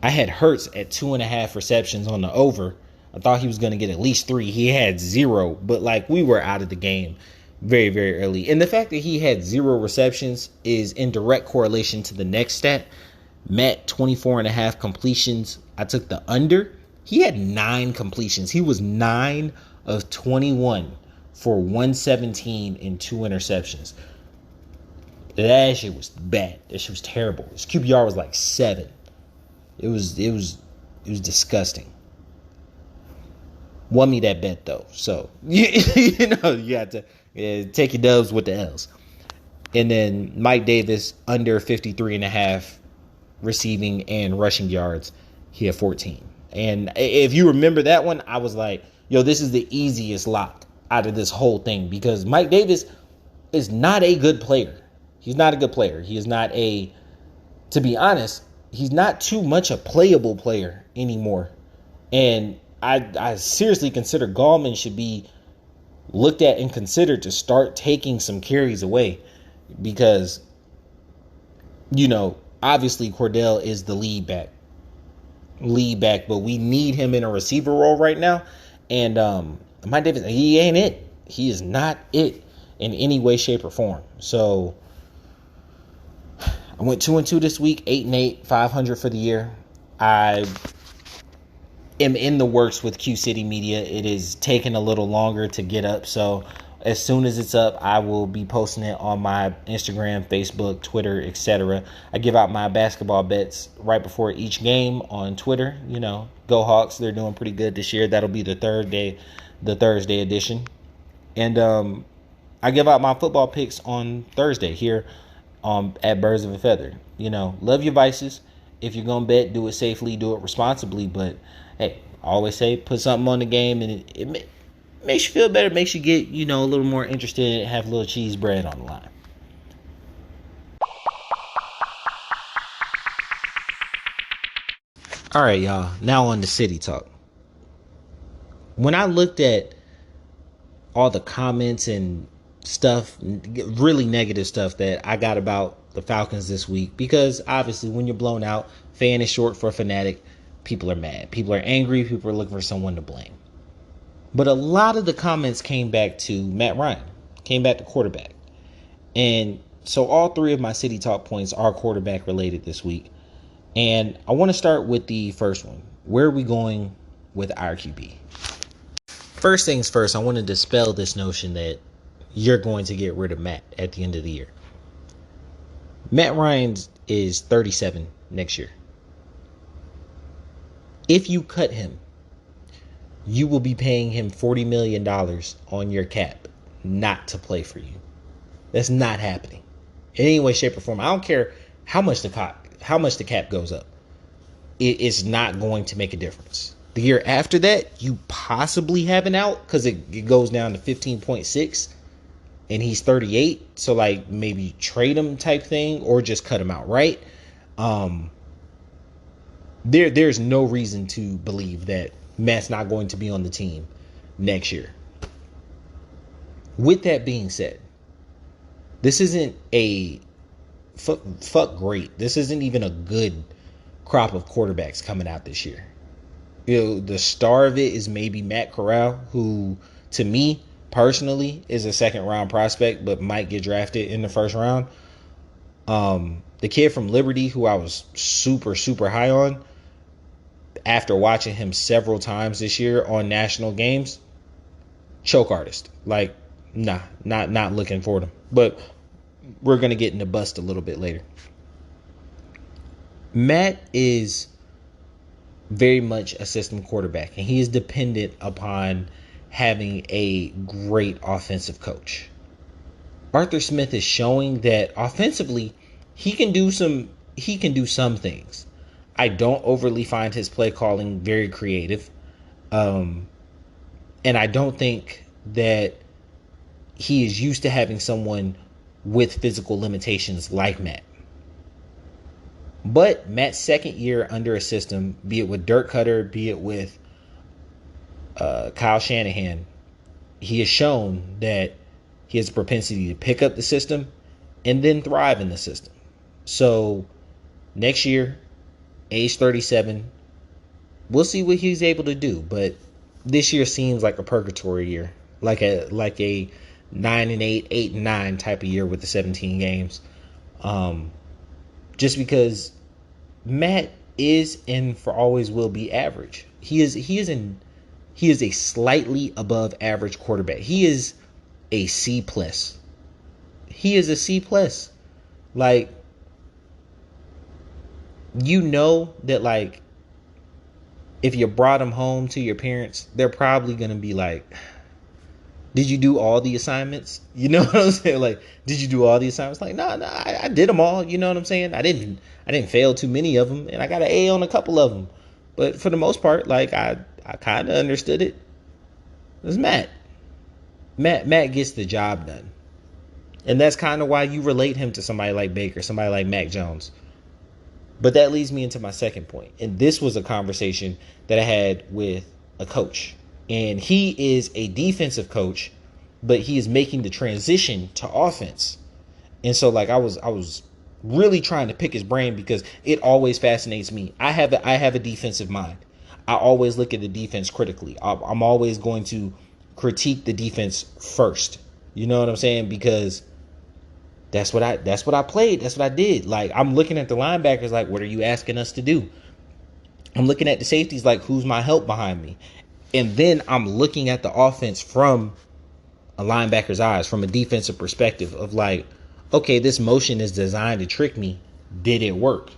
I had Hurts at 2.5 receptions on the over. I thought he was going to get at least 3. He had 0, but like we were out of the game very, very early. And the fact that he had 0 receptions is in direct correlation to the next stat. Matt, 24.5 completions. I took the under. He had 9 completions. He was 9 of 21 for 117 and 2 interceptions. That shit was bad. That shit was terrible. His QBR was like 7. It was disgusting. Won me that bet though. So you know you got to take your dubs with the L's. And then Mike Davis under 53.5 receiving and rushing yards. He had 14. And if you remember that one, I was like, yo, this is the easiest lock out of this whole thing because Mike Davis is not a good player. He's not a good player. He is not to be honest, he's not too much a playable player anymore. And I seriously consider Gallman should be looked at and considered to start taking some carries away because, you know, obviously Cordell is the lead back, but we need him in a receiver role right now. And Mike Davis, he ain't it. He is not it in any way, shape, or form. So I went 2-2 this week, 8-8, 500 for the year. I am in the works with Q City Media. It is taking a little longer to get up, so As soon as it's up, I will be posting it on my Instagram, Facebook, Twitter, etc. I give out my basketball bets right before each game on Twitter. Go Hawks. They're doing pretty good this year. That'll be the Thursday edition. And I give out my football picks on Thursday here at Birds of a Feather. Love your vices. If you're going to bet, do it safely, do it responsibly. But, hey, I always say put something on the game, and it makes you feel better, makes you get, a little more interested, have a little cheese bread on the line. All right, y'all. Now on to City Talk. When I looked at all the comments and stuff, really negative stuff that I got about the Falcons this week, because obviously when you're blown out, fan is short for fanatic, people are mad. People are angry. People are looking for someone to blame. But a lot of the comments came back to Matt Ryan, came back to quarterback. And so all three of my City Talk points are quarterback related this week. And I want to start with the first one. Where are we going with our QB? First things first, I want to dispel this notion that you're going to get rid of Matt at the end of the year. Matt Ryan is 37 next year. If you cut him, you will be paying him $40 million on your cap not to play for you. That's not happening in any way, shape, or form. I don't care how much the cap goes up. It's not going to make a difference. The year after that, you possibly have an out because it goes down to 15.6 and he's 38. So like maybe trade him type thing or just cut him out, right? There's no reason to believe that Matt's not going to be on the team next year. With that being said, this isn't a fuck great. This isn't even a good crop of quarterbacks coming out this year. The star of it is maybe Matt Corral, who to me personally is a second round prospect, but might get drafted in the first round. The kid from Liberty, who I was super, super high on after watching him several times this year on national games, choke artist. Like, nah, not looking for them. But we're going to get into bust a little bit later. Matt is very much a system quarterback, and he is dependent upon having a great offensive coach. Arthur Smith is showing that offensively he can do some things. I don't overly find his play calling very creative. And I don't think that he is used to having someone with physical limitations like Matt. But Matt's second year under a system, be it with Dirk Cutter, be it with Kyle Shanahan, he has shown that he has a propensity to pick up the system and then thrive in the system. So next year, age 37, we'll see what he's able to do. But this year seems like a purgatory year, like a 9-8, 8-9 type of year with the 17 games. Just because Matt is and for always will be average. He is a slightly above average quarterback. He is a C+. He is a C+. Like, that, like, if you brought him home to your parents, they're probably going to be like, did you do all the assignments? You know what I'm saying? Like, did you do all the assignments? Like, nah, I did them all. You know what I'm saying? I didn't fail too many of them, and I got an A on a couple of them. But for the most part, like, I kind of understood it. It's Matt. Matt gets the job done. And that's kind of why you relate him to somebody like Baker, somebody like Mac Jones. But that leads me into my second point. And this was a conversation that I had with a coach. And he is a defensive coach, but he is making the transition to offense. And so, like, I was really trying to pick his brain because it always fascinates me. I have a defensive mind. I always look at the defense critically. I'm always going to critique the defense first. You know what I'm saying? Because that's what I played. That's what I did. Like, I'm looking at the linebackers like, what are you asking us to do? I'm looking at the safeties like, who's my help behind me? And then I'm looking at the offense from a linebacker's eyes from a defensive perspective of like, okay, this motion is designed to trick me. Did it work?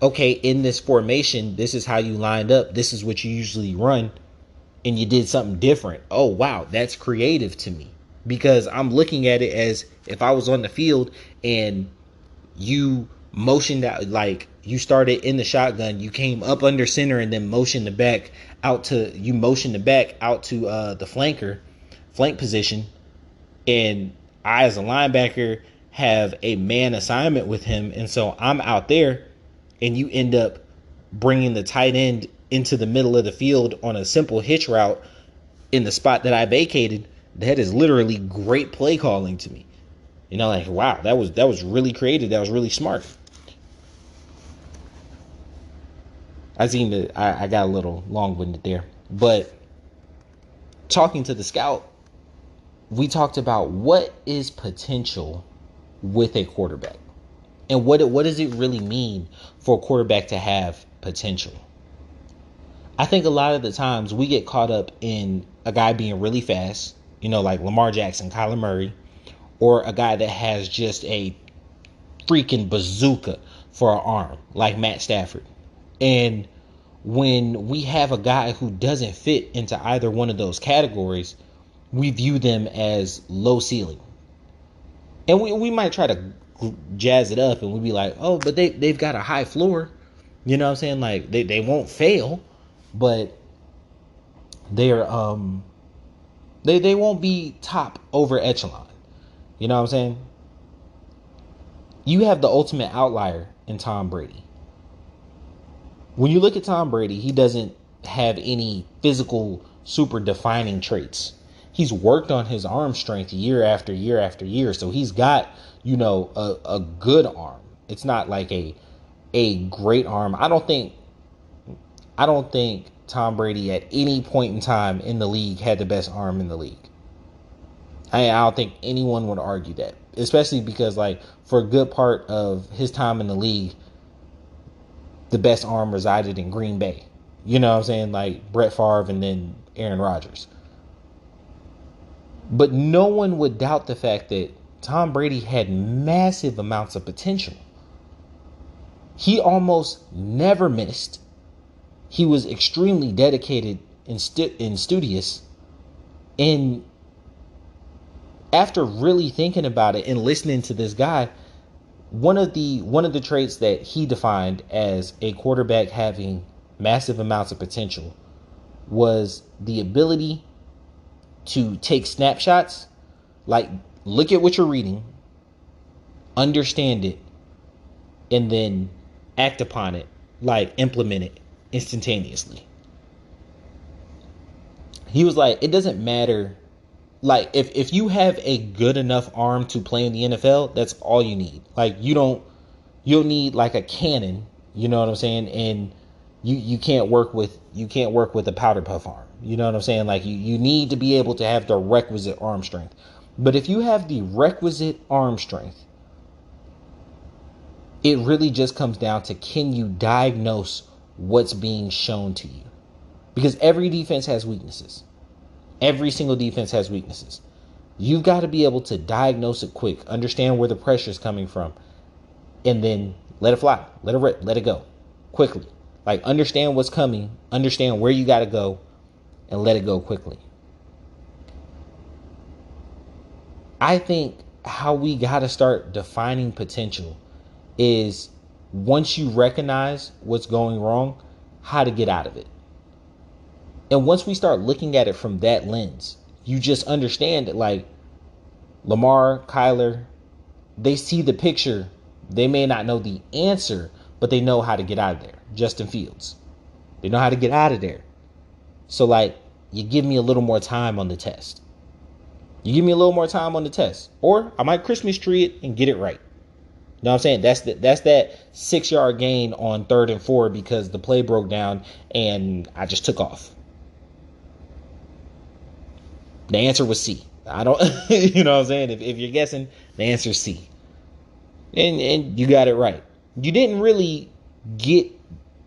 Okay, in this formation, this is how you lined up. This is what you usually run. And you did something different. Oh, wow, that's creative to me. Because I'm looking at it as if I was on the field and you motioned out, like you started in the shotgun, you came up under center and then motioned the back out to the flank position, and I as a linebacker have a man assignment with him, and so I'm out there, and you end up bringing the tight end into the middle of the field on a simple hitch route in the spot that I vacated. That is literally great play calling to me. You know, like, wow, that was really creative. That was really smart. I got a little long-winded there. But talking to the scout, we talked about what is potential with a quarterback. And what does it really mean for a quarterback to have potential? I think a lot of the times we get caught up in a guy being really fast, you know, like Lamar Jackson, Kyler Murray, or a guy that has just a freaking bazooka for an arm, like Matt Stafford. And when we have a guy who doesn't fit into either one of those categories, we view them as low ceiling. And we might try to jazz it up and we'd be like, oh, but they've got a high floor. You know what I'm saying? Like they won't fail, but they're they won't be top over echelon. You know what I'm saying? You have the ultimate outlier in Tom Brady. When you look at Tom Brady, he doesn't have any physical super defining traits. He's worked on his arm strength year after year after year. So he's got, you know, a good arm. It's not like a great arm. I don't think Tom Brady at any point in time in the league had the best arm in the league. I don't think anyone would argue that, especially because, like, for a good part of his time in the league, the best arm resided in Green Bay. You know what I'm saying? Like Brett Favre and then Aaron Rodgers. But no one would doubt the fact that Tom Brady had massive amounts of potential. He almost never missed. He was extremely dedicated and studious. And after really thinking about it and listening to this guy, one of the traits that he defined as a quarterback having massive amounts of potential was the ability to take snapshots, like look at what you're reading, understand it, and then act upon it, like implement it instantaneously. He was like, it doesn't matter. Like if you have a good enough arm to play in the NFL, that's all you need. Like you'll need like a cannon, you know what I'm saying? And you can't work with a powder puff arm. You know what I'm saying? Like you need to be able to have the requisite arm strength. But if you have the requisite arm strength, it really just comes down to, can you diagnose what's being shown to you? Because every defense has weaknesses. Every single defense has weaknesses. You've got to be able to diagnose it quick, understand where the pressure is coming from, and then let it fly, let it rip, let it go quickly. Like understand what's coming, understand where you got to go, and let it go quickly. I think how we got to start defining potential is, once you recognize what's going wrong, how to get out of it. And once we start looking at it from that lens, you just understand that, like, Lamar, Kyler, they see the picture. They may not know the answer, but they know how to get out of there. Justin Fields, they know how to get out of there. So, like, you give me a little more time on the test. You give me a little more time on the test. Or I might Christmas tree it and get it right. You know what I'm saying? That's that 6-yard gain on 3rd and 4 because the play broke down and I just took off. The answer was C. I don't, you know what I'm saying? If you're guessing, the answer is C. And you got it right. You didn't really get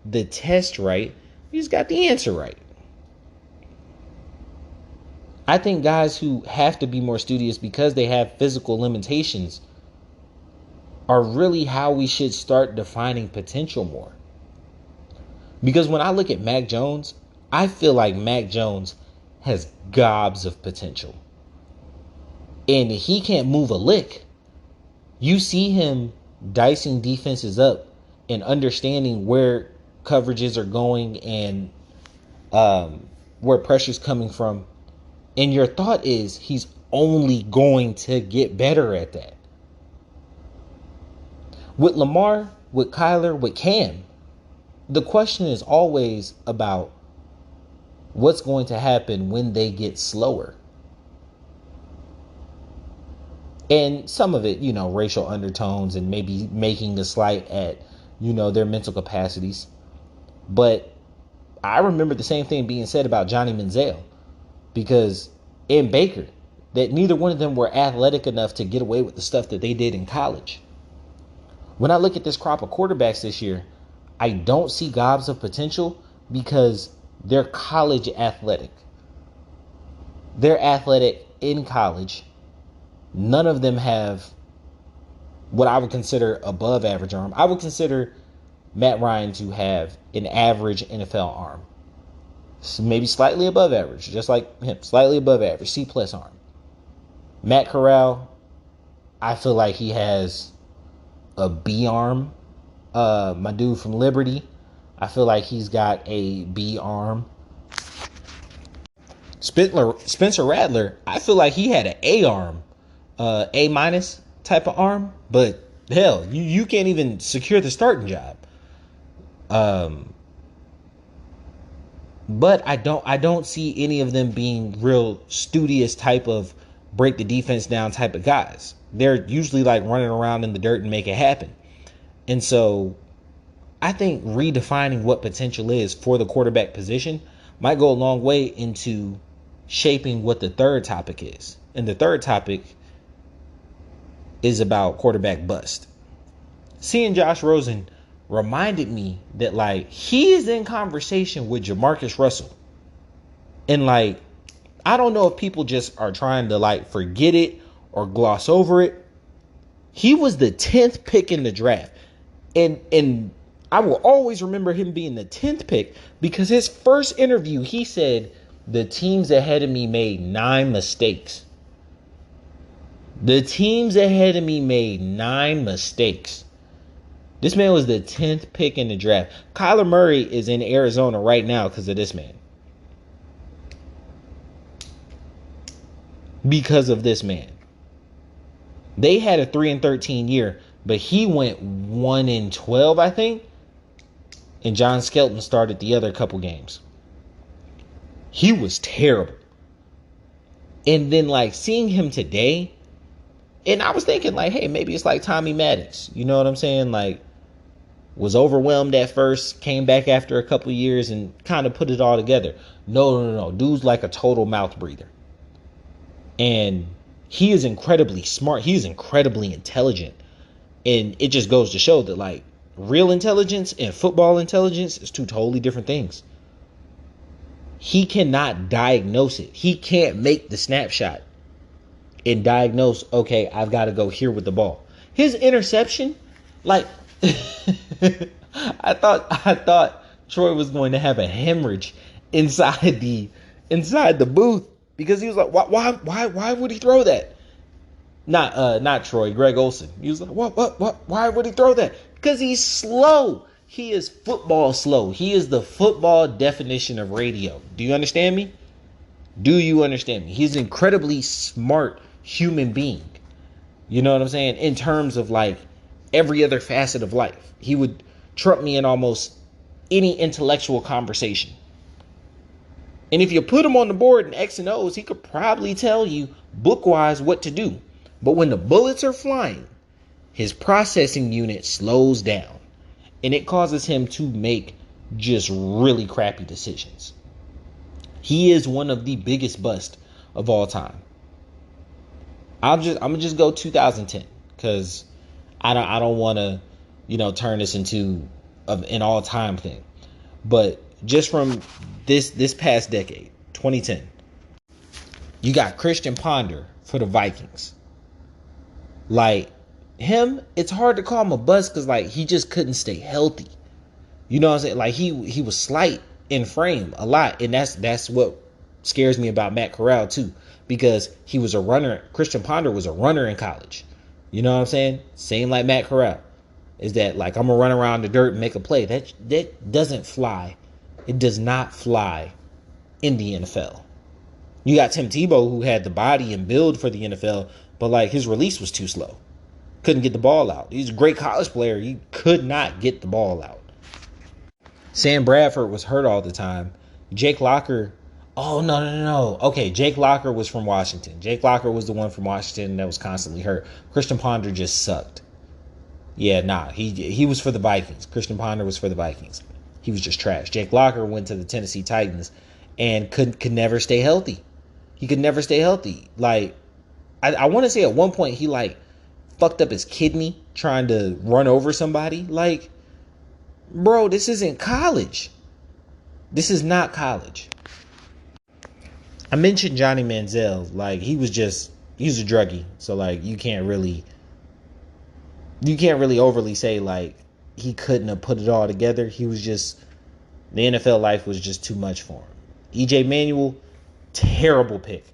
the test right. You just got the answer right. I think guys who have to be more studious because they have physical limitations are really how we should start defining potential more. Because when I look at Mac Jones, I feel like Mac Jones has gobs of potential. And he can't move a lick. You see him dicing defenses up and understanding where coverages are going and where pressure's coming from. And your thought is he's only going to get better at that. With Lamar, with Kyler, with Cam, the question is always about what's going to happen when they get slower. And some of it, racial undertones and maybe making a slight at, their mental capacities. But I remember the same thing being said about Johnny Manziel and Baker, that neither one of them were athletic enough to get away with the stuff that they did in college. When I look at this crop of quarterbacks this year, I don't see gobs of potential because they're college athletic. They're athletic in college. None of them have what I would consider above average arm. I would consider Matt Ryan to have an average NFL arm. Maybe slightly above average, just like him. Slightly above average, C+ arm. Matt Corral, I feel like he has a B arm. My dude from Liberty, I feel like he's got a B arm. Spencer Rattler, I feel like he had an A arm. A- type of arm, but hell, you can't even secure the starting job. But I don't see any of them being real studious type of break the defense down type of guys. They're usually like running around in the dirt and make it happen. And so I think redefining what potential is for the quarterback position might go a long way into shaping what the third topic is. And the third topic is about quarterback bust. Seeing Josh Rosen reminded me that he is in conversation with Jamarcus Russell. And I don't know if people just are trying to forget it or gloss over it. He was the 10th pick in the draft. And I will always remember him being the 10th pick because his first interview, he said, the teams ahead of me made 9 mistakes. The teams ahead of me made 9 mistakes. This man was the 10th pick in the draft. Kyler Murray is in Arizona right now because of this man. Because of this man. They had a 3-13 year, but he went 1-12, I think. And John Skelton started the other couple games. He was terrible. And then seeing him today, and I was thinking hey, maybe it's like Tommy Maddox. You know what I'm saying? Was overwhelmed at first, came back after a couple years and kind of put it all together. No. Dude's like a total mouth breather. And he is incredibly smart. He is incredibly intelligent. And it just goes to show that real intelligence and football intelligence is two totally different things. He cannot diagnose it. He can't make the snapshot and diagnose, okay, I've got to go here with the ball. His interception, I thought Troy was going to have a hemorrhage inside the booth because he was like, why would he throw that? Not Troy, Greg Olsen. He was like, what? Why would he throw that? Because he's slow. He is football slow. He is the football definition of radio. Do you understand me? Do you understand me? He's an incredibly smart human being. You know what I'm saying? In terms of every other facet of life. He would trump me in almost any intellectual conversation. And if you put him on the board in X and O's, he could probably tell you book-wise what to do. But when the bullets are flying, his processing unit slows down. And it causes him to make just really crappy decisions. He is one of the biggest busts of all time. I'm gonna just go 2010 because I don't want to turn this into an all-time thing. But just from this past decade, 2010, You got Christian Ponder for the Vikings. Like him, it's hard to call him a bust because like he just couldn't stay healthy. You know what I'm saying? Like he was slight in frame a lot, and that's what scares me about Matt Corral too, because he was a runner. Christian Ponder was a runner in college. You know what I'm saying? Same like Matt Corral. Is that like I'm gonna run around the dirt and make a play? That doesn't fly. It does not fly in the NFL. You got Tim Tebow, who had the body and build for the NFL, but like his release was too slow. Couldn't get the ball out. He's a great college player. He could not get the ball out. Sam Bradford was hurt all the time. Jake Locker. Oh, no. Okay, Jake Locker was from Washington. Jake Locker was the one from Washington that was constantly hurt. Christian Ponder just sucked. Yeah, nah. He was for the Vikings. Christian Ponder was for the Vikings. He was just trash. Jake Locker went to the Tennessee Titans and could never stay healthy. He could never stay healthy. Like, I want to say at one point he like fucked up his kidney trying to run over somebody. Like, bro, this isn't college. This is not college. I mentioned Johnny Manziel. Like, he was a druggie. So like you can't really overly say like he couldn't have put it all together. He was just, the NFL life was just too much for him. EJ Manuel, terrible pick.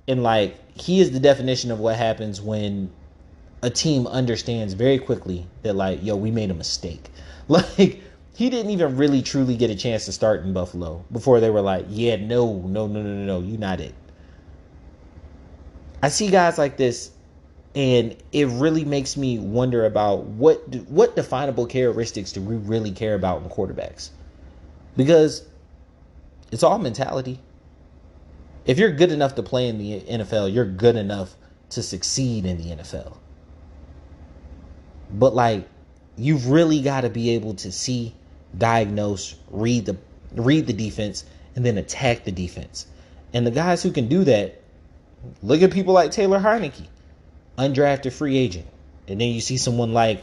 And like he is the definition of what happens when a team understands very quickly that like, yo, we made a mistake. Like, he didn't even really truly get a chance to start in Buffalo before they were like, yeah, no, you're not it. I see guys like this, and it really makes me wonder about what definable characteristics do we really care about in quarterbacks? Because it's all mentality. If you're good enough to play in the NFL, you're good enough to succeed in the NFL. But like, you've really got to be able to see, diagnose, read the defense, and then attack the defense. And the guys who can do that, look at people like Taylor Heineke, undrafted free agent. And then you see someone like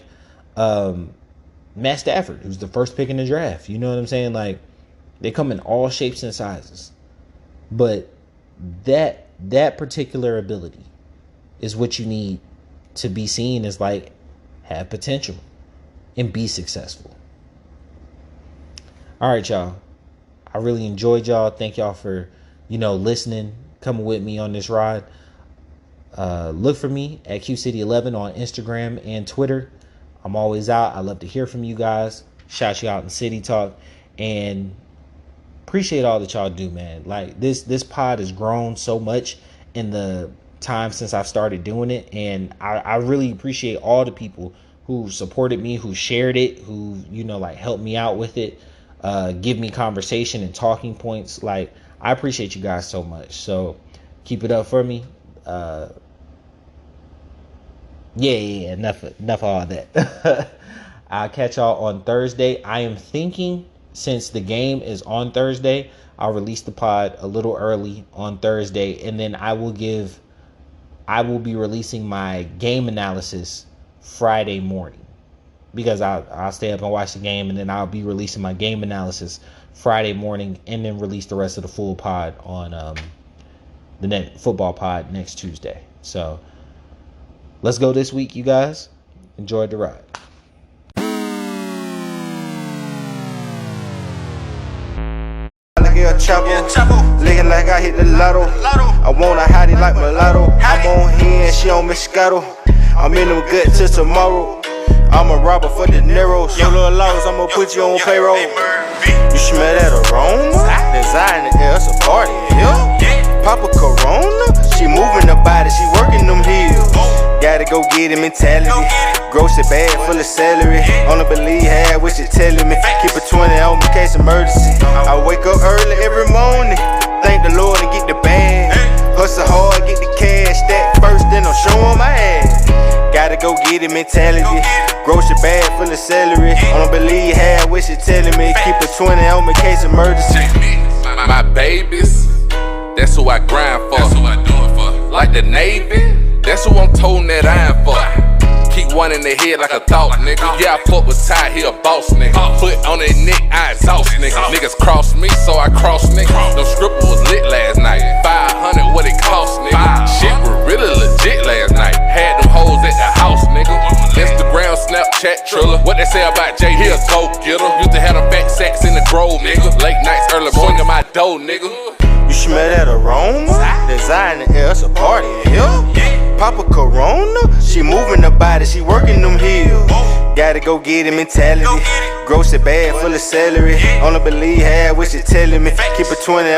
Matt Stafford, who's the first pick in the draft. You know what I'm saying? Like, they come in all shapes and sizes. But that particular ability is what you need to be seen as like have potential and be successful. All right, y'all. I really enjoyed y'all. Thank y'all for, listening, coming with me on this ride. Look for me at QCity11 on Instagram and Twitter. I'm always out. I love to hear from you guys. Shout you out in City Talk. And appreciate all that y'all do, man. Like, this pod has grown so much in the time since I've started doing it. And I really appreciate all the people who supported me, who shared it, who, helped me out with it, give me conversation and talking points. Like, I appreciate you guys so much. So keep it up for me. Yeah, enough of all that. I'll catch y'all on Thursday. I am thinking, since the game is on Thursday, I'll release the pod a little early on Thursday, and then I will be releasing my game analysis Friday morning, because I'll stay up and watch the game, and then I'll be releasing my game analysis Friday morning, and then release the rest of the full pod on the net football pod next Tuesday. So let's go this week, you guys. Enjoy the ride. Looking like I hit the lotto. I want a hottie like mulatto. I'm on hand, she on Moscato. I'm in them good till tomorrow. I'm a robber for the Neros. Your little loss, I'ma put you on payroll. You smell that aroma? Design the air, it's a party, yeah. Papa Corona, she moving her body, she working them heels. Gotta go get it mentality. Grocery bag full of celery. Only believe half what you telling me. Keep a 20 on me in case emergency. I wake up early every morning, thank the Lord and get the bag. Hustle hard, get the cash, stack first, then I'm showing my ass. Gotta go get it mentality. Grocery bag full of celery. Only believe half what you telling me. Keep a 20 on me in case emergency. My babies, that's who I grind for. That's who I do it for. Like the Navy, that's who I'm toting that iron for. Keep one in the head like a thought, nigga. Yeah, I fuck with Ty, he a boss, nigga. Foot on that neck, I exhaust, nigga. Niggas cross me, so I cross, nigga. No stripper was lit last night. 500, what it cost, nigga. Shit was really legit last night. Had them hoes at the house, nigga. Instagram, Snapchat, Triller. What they say about Jay, he a go-getter. Used to have them fat sacks in the grove, nigga. Late nights, early morning in my dough, nigga. You smell that aroma? Design in the air, it's a party in here. Pop a Corona, she moving her body, she working them heels. Gotta go get it mentality. Gross it bag full of celery. Only believe half what she telling me. Keep a 20.